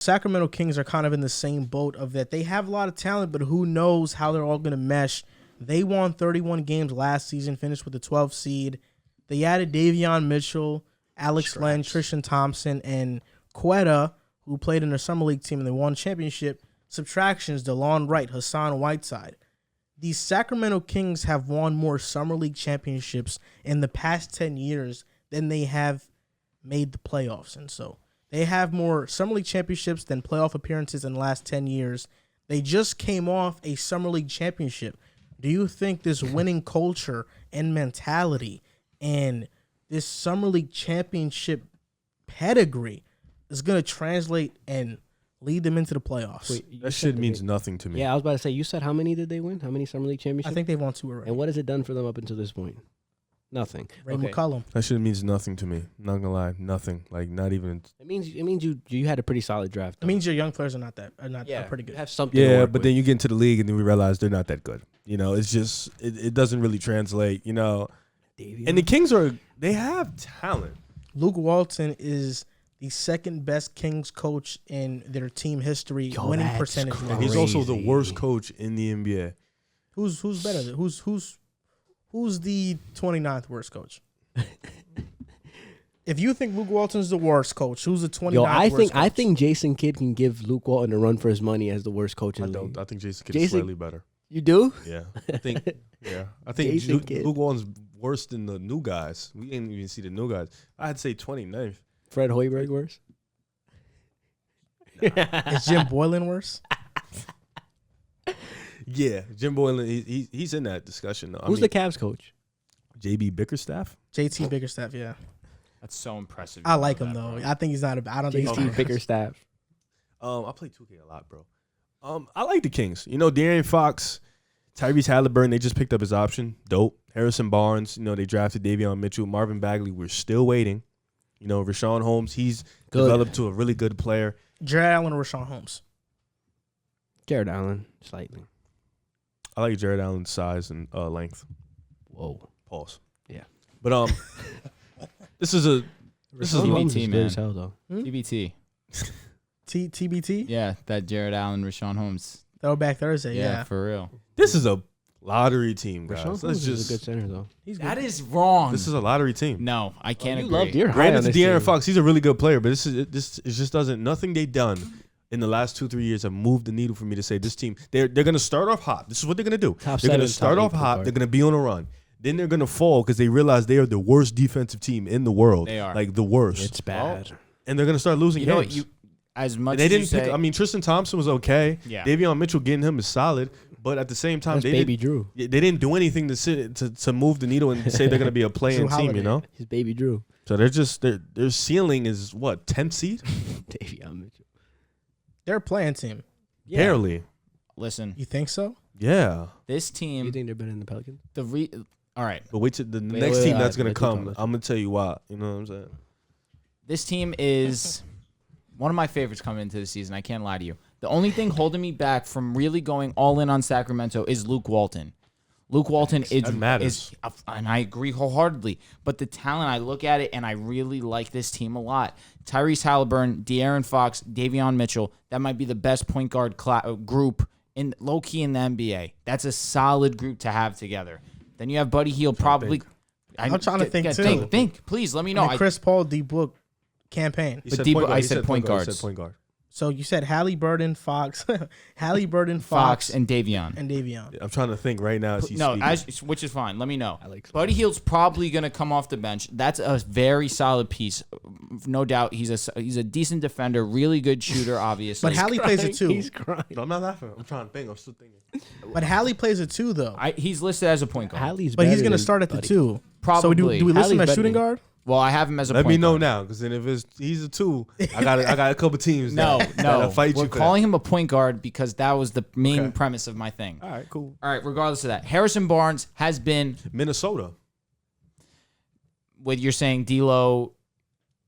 Sacramento Kings are kind of in the same boat of that they have a lot of talent, but who knows how they're all going to mesh. They won 31 games last season, finished with the 12th seed. They added Davion Mitchell, Alex Len, Tristan Thompson, and Quetta, who played in their summer league team and they won championship. Subtractions, DeLon Wright, Hassan Whiteside. The Sacramento Kings have won more summer league championships in the past 10 years than they have made the playoffs. And so they have more summer league championships than playoff appearances in the last 10 years. They just came off a summer league championship. Do you think this winning culture and mentality and this summer league championship pedigree is going to translate and lead them into the playoffs? Wait, that shit means nothing to me. Yeah, I was about to say, you said how many did they win? How many summer league championships? I think they've won 2 already. And what has it done for them up until this point? Nothing. Ray McCollum. That shit means nothing to me. Not gonna lie, nothing. Like not even. It means you had a pretty solid draft. It means your young players are are pretty good. Have something. to Yeah, work but with. then you get into the league and then we realize they're not that good. You know, it's just it doesn't really translate. You know, and the Kings they have talent. Luke Walton is the second best Kings coach in their team history, winning that's percentage. crazy. And he's also the worst coach in the NBA. Who's better? Who's the 29th worst coach? If you think Luke Walton's the worst coach, who's the 29th worst coach? I think Jason Kidd can give Luke Walton a run for his money as the worst coach in the league. I think Jason Kidd is slightly better. You do? Yeah, I think. I think Luke Walton's worse than the new guys. We didn't even see the new guys. I'd say 29th. Fred Hoiberg worse? Is Jim Boylan worse? Yeah, Jim Boylan. He's in that discussion. Though. Who's the Cavs coach? JB Bickerstaff. JT Bickerstaff, yeah. That's so impressive. I like him though. I think he's not. I don't think he's JT Bickerstaff. I play 2K a lot, bro. I like the Kings. You know, De'Aaron Fox, Tyrese Halliburton. They just picked up his option. Dope. Harrison Barnes. You know, they drafted Davion Mitchell. Marvin Bagley. We're still waiting. You know, Rashawn Holmes. He's developed to a really good player. Jared Allen or Rashawn Holmes? Jared Allen, slightly. I like Jared Allen's size and length. Whoa. Pause. Yeah. But this is TBT, man. As hell, though. TBT. TBT? Yeah, that Jared Allen, Rashawn Holmes. Throwback Thursday, yeah. For real. This is a lottery team, guys. Rashawn Holmes is a good center, though. That is wrong. This is a lottery team. No, I can't you agree. loved your high Granted, on it's this De'Aaron team. Fox. He's a really good player, but it just doesn't. Nothing they've done in the last 2-3 years have moved the needle for me to say this team. They're going to start off hot. This is what they're going to do. Top They're going to seven, start top off eight hot. so They're going to be on a run. Then they're going to fall because they realize they are the worst defensive team in the world. They are. Like the worst. It's bad. And they're going to start losing You know what? games. You as much And they as you didn't say, pick. I mean, Tristan Thompson was okay. Yeah. Davion Mitchell getting him is solid. But at the same time, That's they baby didn't, Drew. they didn't do anything to move the needle and say they're going to be a playing Drew team, Holiday. you know? His baby Drew. So they're just, their ceiling is what, 10th seed? Davion Mitchell. They're a playing team. Yeah. Barely. listen, You think so? Yeah. this You team, think they're better than the Pelicans? all right, But wait till the Wait, next wait, team wait, that's going to wait, wait, come. wait. I'm going to tell you why. You know what I'm saying? this team is one of my favorites coming into the season. I can't lie to you. The only thing holding me back from really going all in on Sacramento is Luke Walton. Luke Walton That matters. and I agree wholeheartedly. But the talent, I look at it and I really like this team a lot. Tyrese Halliburton, De'Aaron Fox, Davion Mitchell. That might be the best point guard group in low key in the NBA. That's a solid group to have together. Then you have Buddy Hield, probably. I'm trying to think, too. Think, please. Let me know. And the Chris Paul D book campaign. He But said Debo- point guard. I He said said point guard. He guards. said point guard. So you said Halliburton, Fox, Fox Fox, and Davion. and Davion. I'm trying to think right now as he's No, speaking. which is fine. Let me know. I like Buddy Hield's probably going to come off the bench. That's a very solid piece, no doubt. He's a decent defender, really good shooter, obviously. But Hallie plays it too. He's crying. No, I'm not laughing. I'm trying to think. I'm still thinking. But Hallie plays it too, though. He's listed as a point guard. Hallie's But he's better going to than start at the Buddy. 2. Probably. So do we list him Hallie's as shooting better guard? Well, I have him as a Let point me know guard. now, because then if he's a 2, I got a couple teams. No, that'll fight we're you for calling him a point guard because that was the main Okay. premise of my thing. that. All right, cool. All right, regardless of that, Harrison Barnes has been, Minnesota. what you're saying, D'Lo.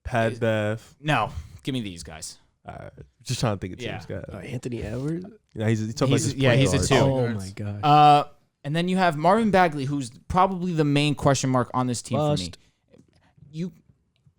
Pat Bev. No, give me these guys. All right. Just trying to think of Yeah. teams. Go ahead. Anthony Edwards? Yeah, he's talking He's- about his yeah, point he's a guards. 2. Oh, my God. And then you have Marvin Bagley, who's probably the main question mark on this team for me. Bust.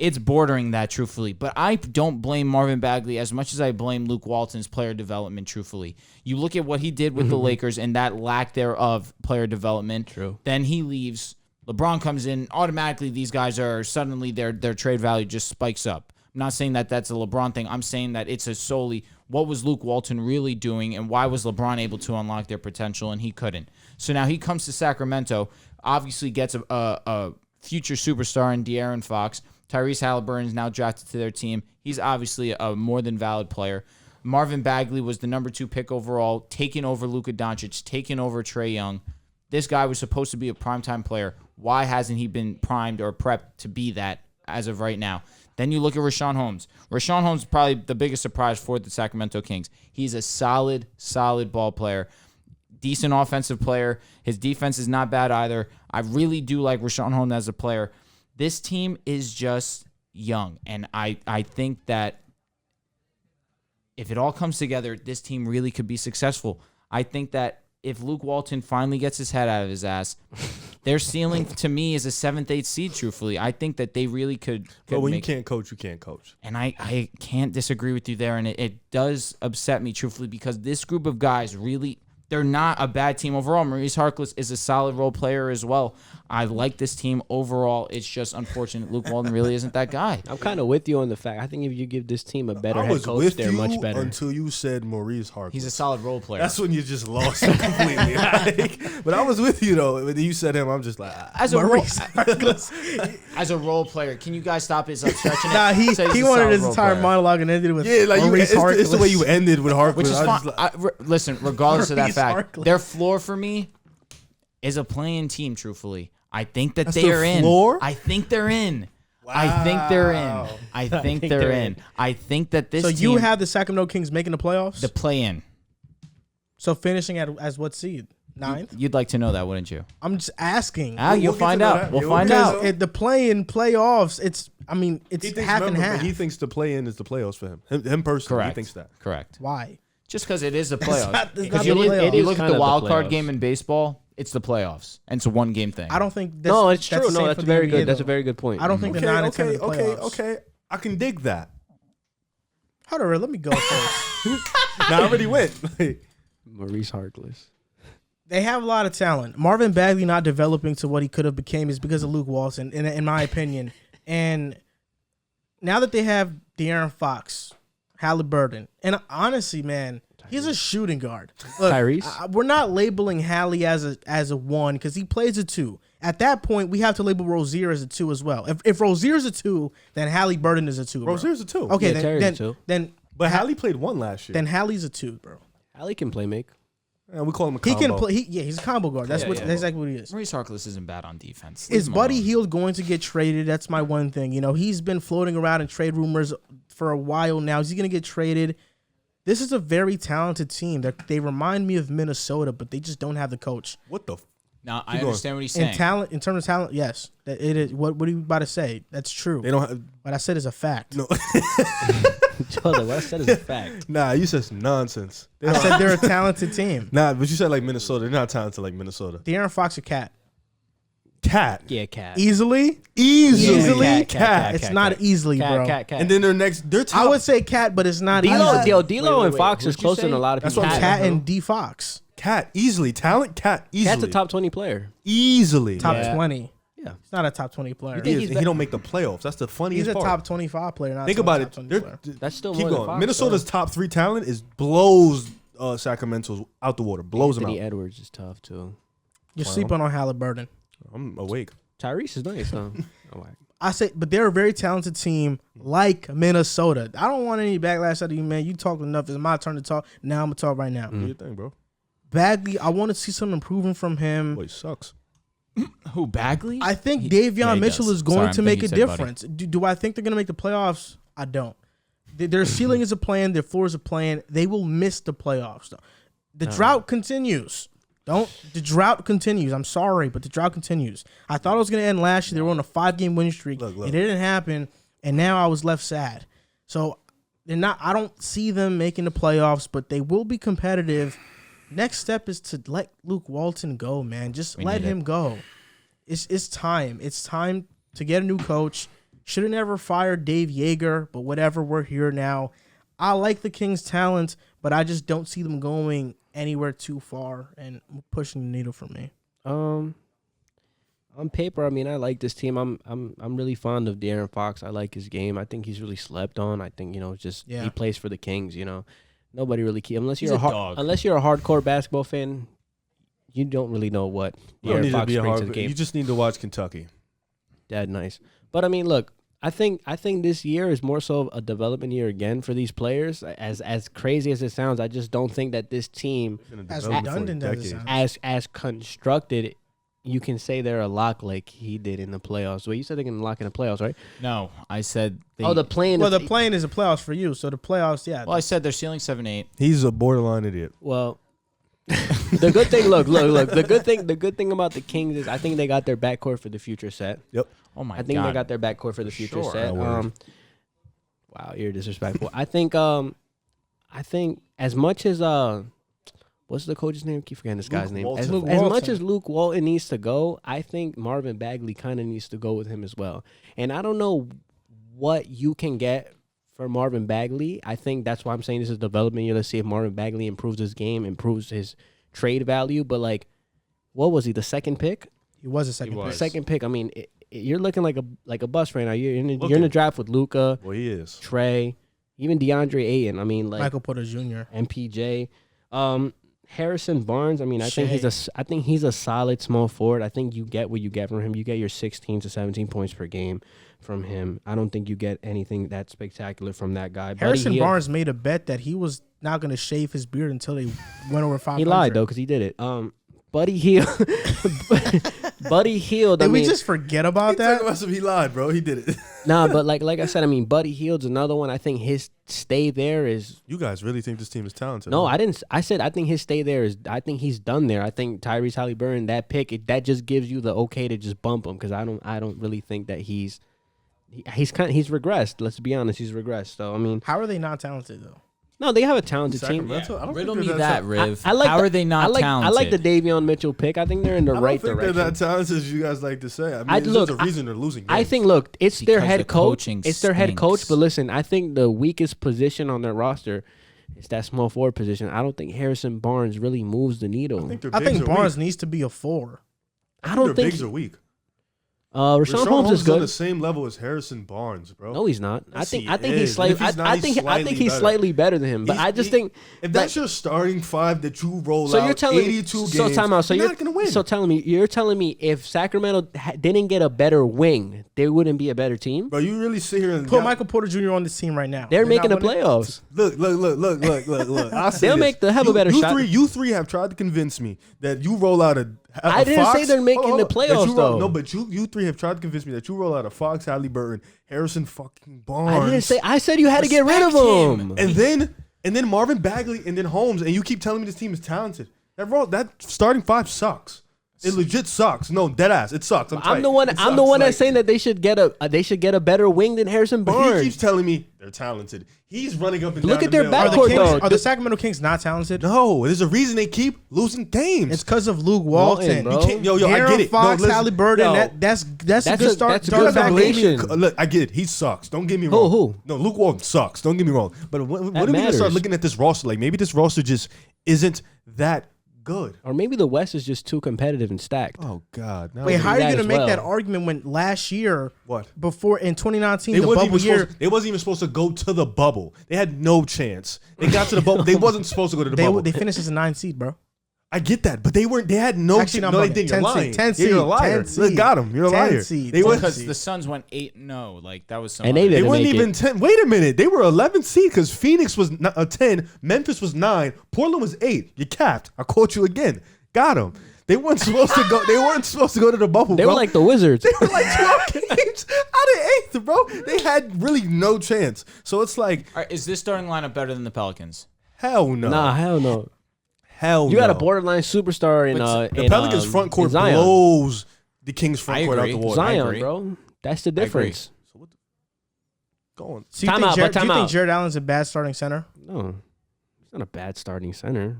It's bordering that, truthfully. But I don't blame Marvin Bagley as much as I blame Luke Walton's player development, truthfully. You look at what he did with the Lakers and that lack thereof player development. True. Then he leaves. LeBron comes in. Automatically, these guys are suddenly their trade value just spikes up. I'm not saying that that's a LeBron thing. I'm saying that it's a solely what was Luke Walton really doing and why was LeBron able to unlock their potential and he couldn't. So now he comes to Sacramento, obviously gets a future superstar in De'Aaron Fox. Tyrese Halliburton is now drafted to their team. He's obviously a more than valid player. Marvin Bagley was the number 2 pick overall, taking over Luka Doncic, taking over Trae Young. This guy was supposed to be a primetime player. Why hasn't he been primed or prepped to be that as of right now? Then you look at Richaun Holmes. Richaun Holmes is probably the biggest surprise for the Sacramento Kings. He's a solid ball player. Decent offensive player. His defense is not bad either. I really do like Richaun Holmes as a player. This team is just young, and I think that if it all comes together, this team really could be successful. I think that if Luke Walton finally gets his head out of his ass, their ceiling to me is a 7th, 8th seed, truthfully. I think that they really could But when you make, can't coach, you can't coach. and I can't disagree with you there, and it does upset me, truthfully, because this group of guys really, they're not a bad team overall. Maurice Harkless is a solid role player as well. I like this team overall. It's just unfortunate Luke Walton really isn't that guy. I'm kind of with you on the fact. I think if you give this team a better I head was coach, with they're you much better. until you said Maurice Harkless. He's a solid role player. That's when you just lost it completely. But I was with you though. When you said him, I'm just like, As a role, Maurice Harkless. as a role player, can you guys stop his stretching it? Nah, he Say he's a wanted solid his role entire player. monologue and ended with yeah, like Maurice it's the way you Harkless. ended with Harkless. Which is I was fine. just like, Listen, regardless of that Maurice fact, Harkless. their floor for me is a playing team, truthfully. I think that That's they their are in. floor? I think they're in. I think they're in. Wow. I think they're in. I think that this So team, you have the Sacramento Kings making the playoffs? the play in. So finishing as what seed? 9th? You'd like to know that, wouldn't you? I'm just asking. Ah, you'll get find to know out. that. We'll Yeah, find we'll get out. to know. Because the play-in playoffs, it's he thinks, half and remember, half. but he thinks the play in is the playoffs for him. Him personally, Correct. he thinks that. Correct. Why? Just because it is the It's playoffs. not the If playoffs. you is look at kind the of the wild card playoffs. game in baseball, it's the playoffs, and it's a one-game thing. I don't think that's No, it's that's true. the same No, for that's the very NBA, good. That's though. a very good point. I don't think the 9 and 10 are the playoffs. Okay. I can dig that. Hold on, let me go first. Now I already went. Maurice Harkless. They have a lot of talent. Marvin Bagley not developing to what he could have became is because of Luke Walton, in my opinion. And now that they have De'Aaron Fox, Halliburton, and honestly, man, he's a shooting guard. Look, Tyrese? we're not labeling Hallie as a 1 because he plays a 2. At that point, we have to label Rozier as a 2 as well. If Rozier's a 2, then Halliburton is a 2. Bro. Rozier's a 2. Okay, Yeah, Terry's a then, 2. then But Hallie played 1 last year. then Hallie's a 2, bro. Hallie can play make. Yeah, we call him a He combo. can play. He's a combo guard. That's that's exactly what he is. Maurice Harkless isn't bad on defense. Leave Is him Buddy alone. Hield going to get traded? That's my one thing. You know, he's been floating around in trade rumors for a while now. Is he going to get traded? This is a very talented team. They remind me of Minnesota, but they just don't have the coach. What the? No, I Keep going. understand what he's In saying. talent, in terms of talent, yes, that it is. What are you about to say? That's true. They don't have. What I said is a fact. No. What I said is a fact. Nah, you said some nonsense. I said they're a talented team. Nah, but you said like Minnesota. They're not talented like Minnesota. De'Aaron Fox or Cat? Cat. Yeah, cat. Easily? Easily. Yeah, Cat. It's not easily, bro. Cat. And then they're top. I would say Cat, but it's not D'Lo, easily. D'Lo and Fox is What'd you closer say? than a lot of That's people. what I'm Cat saying. and D Fox. Cat easily. Talent. Cat easily. Cat's a top 20 player. Easily. Top Yeah. 20. Yeah. He's not a top 20 player. He, he's he don't make the playoffs. That's the funniest He's a part. top 25 player. Not Think a about top it. 20 They're- player. That's still Keep more than going. Fox, Minnesota's top 3 talent is blows Sacramento's out the water. Blows Anthony them out. Edwards is tough too. You're Wow. sleeping on Halliburton. I'm awake. Tyrese is nice though. Oh, I say, but they're a very talented team like Minnesota. I don't want any backlash out of you, man. You talked enough. It's my turn to talk. Now I'm going to talk right now. Do your thing, bro. Bagley, I want to see some improvement from him. Boy, sucks. Who, Bagley? I think Yeah, Davion he Mitchell does. is going Sorry, to I'm make a thinking you said difference. Do I think they're going to make the playoffs? I don't. Their ceiling is a plan. Their floor is a plan. They will miss the playoffs, though. The drought continues. The drought continues. I'm sorry, but the drought continues. I thought it was going to end last year. They were on a 5-game winning streak. Look. It didn't happen, and now I was left sad. So they're not. I don't see them making the playoffs, but they will be competitive. Next step is to let Luke Walton go, man. Just let him go. It's time. It's time to get a new coach. Should have never fired Dave Yeager, but whatever, we're here now. I like the Kings' talent, but I just don't see them going anywhere too far and pushing the needle for me. On paper, I mean, I like this team. I'm really fond of De'Aaron Fox. I like his game. I think he's really slept on. I think he plays for the Kings. Nobody really unless you're a hardcore basketball fan. You don't really know what De'Aaron Fox brings to the game. You just need to watch Kentucky. Dead nice. But I mean, look, I think this year is more so a development year again for these players. As crazy as it sounds, I just don't think that this team, as redundant as it sounds, as constructed, you can say they're a lock like he did in the playoffs. Well, you said they're going to lock in the playoffs, right? No, I said the play-in. Well, the play-in is a playoffs for you, so the playoffs, yeah. Well, I said they're ceiling 7-8. He's a borderline idiot. Well, the good thing, look. The good thing about the Kings is I think they got their backcourt for the future set. Yep. Oh my god. I think they got their backcourt for the future set. Wow, you're disrespectful. I think as much as what's the coach's name? I keep forgetting this guy's name. As much as Luke Walton needs to go, I think Marvin Bagley kind of needs to go with him as well. And I don't know what you can get for Marvin Bagley. I think that's why I'm saying this is development year. Let's see if Marvin Bagley improves his game, improves his trade value. But what was he? The second pick? He was a second pick. The second pick. I mean, you're looking like a bust right now. You're in the draft with Luka. Well, he is. Trey, even DeAndre Ayton. I mean, Michael Porter Jr. MPJ. Harrison Barnes. I mean, I think he's a solid small forward. I think you get what you get from him. You get your 16 to 17 points per game from him. I don't think you get anything that spectacular from that guy. Harrison Barnes made a bet that he was not going to shave his beard until they went over 500. He lied though because he did it. Buddy Hield. Buddy Hield. Did we just forget about that? He lied, bro. He did it. Nah, but like I said, I mean, Buddy Hield's another one. I think his stay there is. You guys really think this team is talented? No, I didn't. I said I think his stay there is. I think he's done there. I think Tyrese Halliburton, that pick, that just gives you the okay to just bump him because I don't really think that he's regressed. Let's be honest, he's regressed. So I mean, how are they not talented though? No, they have a talented team. Yeah. Riddle me that, Riv. I like how are they not talented? I like the Davion Mitchell pick. I think they're in the right direction. They're not talented as you guys like to say. I mean, there's a reason they're losing games. I think, look, it's their head coach. It's their head coach. But listen, I think the weakest position on their roster is that small forward position. I don't think Harrison Barnes really moves the needle. I think Barnes needs to be a 4. I don't think their bigs are weak. Rashawn Holmes is good. On the same level as Harrison Barnes, bro. No, he's not. Yes, I think he's slightly. I think he's slightly better than him. But I just think if that's your starting 5 that you roll so out, you're telling 82 me, games, so time out. So you're not gonna win. So you're telling me if Sacramento didn't get a better wing, they wouldn't be a better team. Bro, you really sit here and put Michael Porter Jr. on this team right now. They're making the playoffs. Look. They'll have a better shot. You three have tried to convince me that you roll out a I didn't Fox, say they're making the playoffs though. No, but you three have tried to convince me that you roll out a Fox, Halliburton, Harrison fucking Barnes. I didn't say. I said you had to get rid of him. And then Marvin Bagley and then Holmes, and you keep telling me this team is talented. That starting 5 sucks. It legit sucks. No, dead ass. It sucks. I'm the one that's saying that they should get a better wing than Harrison Barnes. He keeps telling me they're talented. He's running up and down. Look at their middle. backcourt though. Are the Sacramento Kings not talented? No, there's a reason they keep losing games. It's because of Luke Walton. bro. I get it. Fox, Halliburton. That's a good start. That's a good foundation. Look, I get it. He sucks. Don't get me wrong. Who? No, Luke Walton sucks. Don't get me wrong. But when are we gonna start looking at this roster? Like maybe this roster just isn't that good. Or maybe the West is just too competitive and stacked. Oh God! Wait, how are you going to make that argument when last year, before in 2019, the bubble year, they wasn't even supposed to go to the bubble. They had no chance. They got to the bubble. They wasn't supposed to go to the bubble. They finished as a 9 seed, bro. I get that, but they weren't. They had no. Actually, no, they didn't. You're lying. 10 seed. You're a liar. Look, got him. You're a liar. Because the Suns went 8-0. Like that was some. And they weren't even 10. Wait a minute. They were 11 seed because Phoenix was 10, Memphis was 9, Portland was 8. You capped. I caught you again. Got them. They weren't supposed to go. They weren't supposed to go to the bubble. They were like the Wizards. They were like 12 games out of 8th, bro. They had really no chance. So it's like, all right, is this starting lineup better than the Pelicans? Hell no. Nah, hell no. Hell no. You got a borderline superstar in the Pelicans front court blows the Kings front court out the water. Zion, bro. That's the difference. So what? Go on. So do you think Jared Allen's a bad starting center? No, he's not a bad starting center.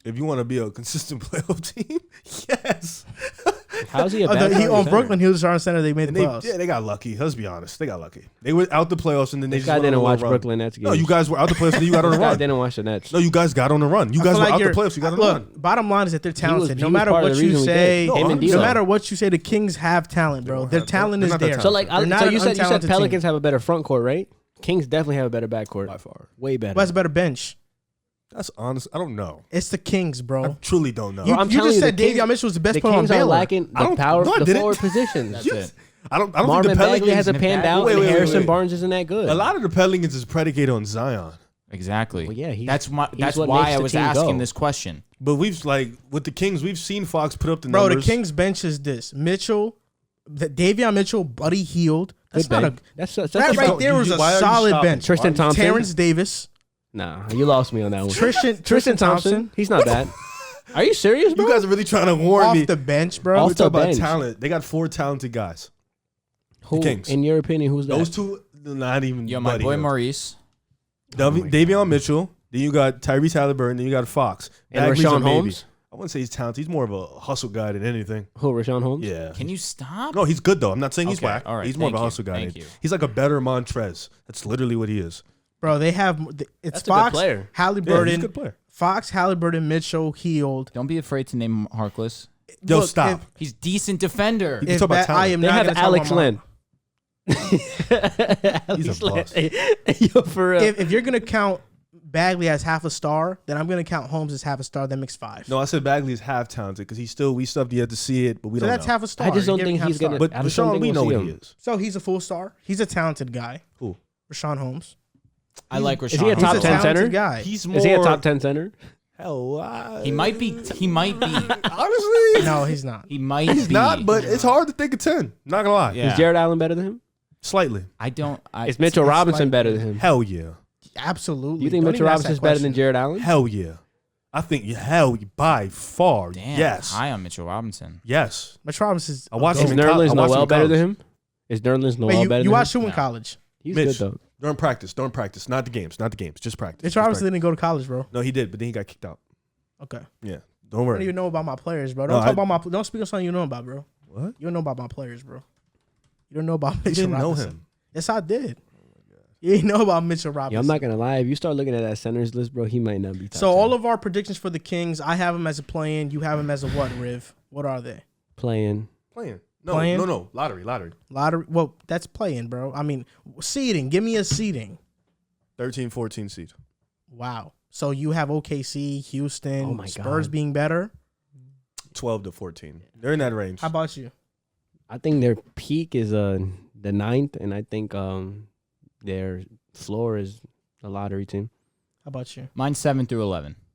If you want to be a consistent playoff team, yes. How's he a bad He on center? Brooklyn. He was starting center. They made And the playoffs. they got lucky. Let's be honest. They got lucky. They were out the playoffs and then they This just guy went on didn't a watch little run. Brooklyn Nets games. No, you guys were out the playoffs and then you got on a This guy run. didn't watch the Nets. No, you guys got on a run. You I guys feel were like out the you're- playoffs. You got on a look, run. bottom line is that they're talented. he No was matter part of what the you reason we say, did. No, Him and 100%. no D'Lo. matter what you say, the Kings have talent, bro. don't Their have- talent they're is not that there. So like, They're not so an you said untalented Pelicans team. have a better front court, right? Kings definitely have a better backcourt. By far. Way better. Who has a better bench? That's honest. I don't know. It's the Kings, I bro. truly don't know. You, I'm you telling just you, said the Kings- Davion Mitchell was the best The player on Kings are Baylor. lacking I the don't- power, no, I the didn't. forward positions. That's it. I don't think Marvin the Bagley Pelicans hasn't panned out, Wait, and wait, Harrison wait. Barnes isn't that good. A lot of the Pelicans is predicated on Zion. Exactly. Well, yeah, that's what why makes I the was team asking go. this question. But we've with the Kings, we've seen Fox put up the Bro, numbers. the Kings bench is this: Mitchell, Davion Mitchell, Buddy Hield. That's Good not bench. a. That's That right you- there was a why are you solid shopping? bench. Tristan Thompson. Terrence Davis, Nah, you lost me on that one. Tristan Thompson He's not bad. Are you serious, bro? You guys are really trying to warn off me. the bench, bro. Off We talk about bench. talent. They got 4 talented guys. Who, Kings. in your opinion, who's that? Those two, not even. Yo, my Buddy boy Hield. Maurice. Davion Mitchell. Then you got Tyrese Halliburton. Then you got Fox. And Bagley's a Rashawn maybe. Holmes? I wouldn't say he's talented. He's more of a hustle guy than anything. Who, Rashawn Holmes? Yeah. Can you stop? No, he's good though. I'm not saying he's Okay, whack. all right, He's more of a thank you, hustle guy. thank you. He's like a better Montrez. That's literally what he is. Bro, they have it's That's a good Fox, player. Yeah, he's a Halliburton, good player. Fox, Halliburton, Mitchell, Healed. Don't be afraid to name Harkless. Yo, Look, stop. He's decent defender. You can If talk about that, I talent. am They not have gonna talk Alex about my- Len. He's a bust. Yo, for real. If you're gonna count Bagley as half a star, then I'm gonna count Holmes as half a star. That makes 5. No, I said Bagley is half talented because we still have yet to see it, but we so don't that's know. half a star. I just You're don't giving think half he's a star. gonna- But I just don't Rashawn, think we we'll know see what he him. is. So he's a full star. He's a talented guy. Who? Rashawn Holmes. I like Rashawn. Is he a He's top a 10 talented center? guy. He's more. Is he a top 10 center? Hell, He might be. He might be. honestly, No, he's not. He might he's be. not. But it's hard to think of 10. Not gonna lie. Yeah. Is Jared Allen better than him? Slightly. I don't. Is Mitchell it's Robinson like- better than him? Hell yeah. Absolutely. You think Don't Mitchell even ask Robinson's that better than question. Jared Allen? Hell yeah. I think by far. Damn. Yes. High on Mitchell Robinson. Yes. Mitchell Robinson's. I watched Is him in college. Nerlens Noel better than him? Is Nerlens Noel Wait, better you than watched him? him in No. college. He's Mitch. good, though. During practice. Not the games. Just practice. Mitchell Just Robinson practice. didn't go to college, bro. No, he did, but then he got kicked out. Okay. Yeah. Don't I don't worry. even know about my players, bro. No, Don't talk about my. Don't speak on something you know about, bro. What? You don't know about my players, bro. You don't know about You Mitchell didn't know Robinson. him. Yes, I did. You didn't know about Mitchell Robinson. Yeah, I'm not gonna lie. If you start looking at that centers list, bro, he might not be top So 10. all of our predictions for the Kings, I have him as a play-in. You have him as a what, Riv? What are they? playing. Playing. No, Playing? no. Lottery. Lottery. Well, that's play-in, bro. I mean, seeding. Give me a seeding. 13, 14 seed. Wow. So you have OKC, Houston, Oh my Spurs God. being better. 12 to 14. They're in that range. How about you? I think their peak is the 9th, and I think their floor is a lottery team. How about you? Mine's 7 through 11.